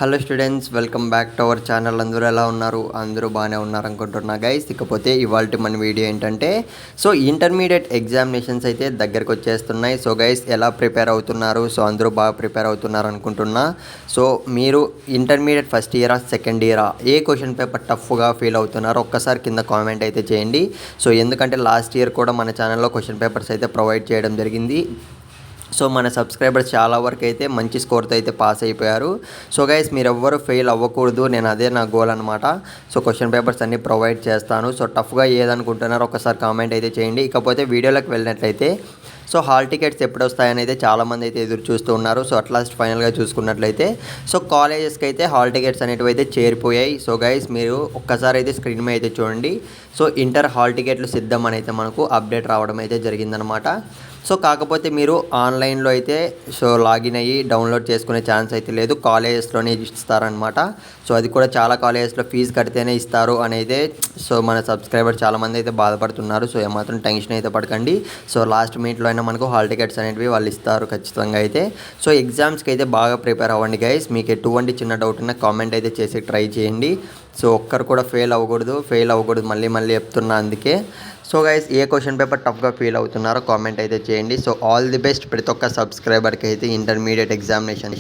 Hello students, welcome back to our channel. అందరూ ఎలా ఉన్నారు? అందరూ బాగానే ఉన్నారు అనుకుంటున్నా గైస్. ఇకపోతే ఇవాళ మన వీడియో ఏంటంటే, సో ఇంటర్మీడియట్ ఎగ్జామినేషన్స్ అయితే దగ్గరకు వచ్చేస్తున్నాయి. సో గైస్ ఎలా ప్రిపేర్ అవుతున్నారు? సో అందరూ బాగా ప్రిపేర్ అవుతున్నారు అనుకుంటున్నా. సో మీరు ఇంటర్మీడియట్ ఫస్ట్ ఇయరా, సెకండ్ ఇయరా, ఏ క్వశ్చన్ పేపర్ టఫ్గా ఫీల్ అవుతున్నారో ఒక్కసారి కింద కామెంట్ అయితే చేయండి. సో ఎందుకంటే లాస్ట్ ఇయర్ కూడా మన ఛానల్లో క్వశ్చన్ పేపర్స్ అయితే ప్రొవైడ్ చేయడం జరిగింది. సో మన సబ్స్క్రైబర్స్ చాలా వరకు అయితే మంచి స్కోర్తో అయితే పాస్ అయిపోయారు. సో గైస్ మీరు ఎవ్వరు ఫెయిల్ అవ్వకూడదు, నేను అదే నా గోల్ అనమాట. సో క్వశ్చన్ పేపర్స్ అన్నీ ప్రొవైడ్ చేస్తాను. సో టఫ్గా ఏదనుకుంటున్నారో ఒకసారి కామెంట్ అయితే చేయండి. ఇకపోతే వీడియోలోకి వెళ్ళినట్లయితే, సో హాల్ టికెట్స్ ఎప్పుడు వస్తాయని అయితే చాలామంది అయితే ఎదురు చూస్తూ ఉన్నారు. సో అట్లాస్ట్ ఫైనల్గా చూసుకున్నట్లయితే, సో కాలేజెస్కి అయితే హాల్ టికెట్స్ అనేటివి అయితే చేరిపోయాయి. సో గైస్ మీరు ఒక్కసారి అయితే స్క్రీన్ మీద అయితే చూడండి. సో ఇంటర్ హాల్ టికెట్లు సిద్ధం అని అయితే మనకు అప్డేట్ రావడం అయితే జరిగిందనమాట. సో కాకపోతే మీరు ఆన్లైన్లో అయితే సో లాగిన్ అయ్యి డౌన్లోడ్ చేసుకునే ఛాన్స్ అయితే లేదు, కాలేజెస్లోనే ఇస్తారనమాట. సో అది కూడా చాలా కాలేజెస్లో ఫీజు కడితేనే ఇస్తారు అనేది. సో మన సబ్స్క్రైబర్ చాలామంది అయితే బాధపడుతున్నారు. సో ఏమాత్రం టెన్షన్ అయితే పడకండి. సో లాస్ట్ మినిట్లో అయినా మనకు హాల్ టికెట్స్ అనేవి వాళ్ళు ఇస్తారు ఖచ్చితంగా అయితే. సో ఎగ్జామ్స్కి అయితే బాగా ప్రిపేర్ అవ్వండి గైస్. మీకు ఎటువంటి చిన్న డౌట్ ఉన్నా కామెంట్ అయితే చేసి ట్రై చేయండి. సో ఒక్కరు కూడా ఫెయిల్ అవ్వకూడదు మళ్ళీ చెప్తున్నా అందుకే. సో గైస్ ఏ క్వశ్చన్ పేపర్ టఫ్గా ఫీల్ అవుతున్నారో కామెంట్ అయితే చేయండి. సో ఆల్ ది బెస్ట్ ప్రతి ఒక్క సబ్స్క్రైబర్కి అయితే ఇంటర్మీడియట్ ఎగ్జామినేషన్.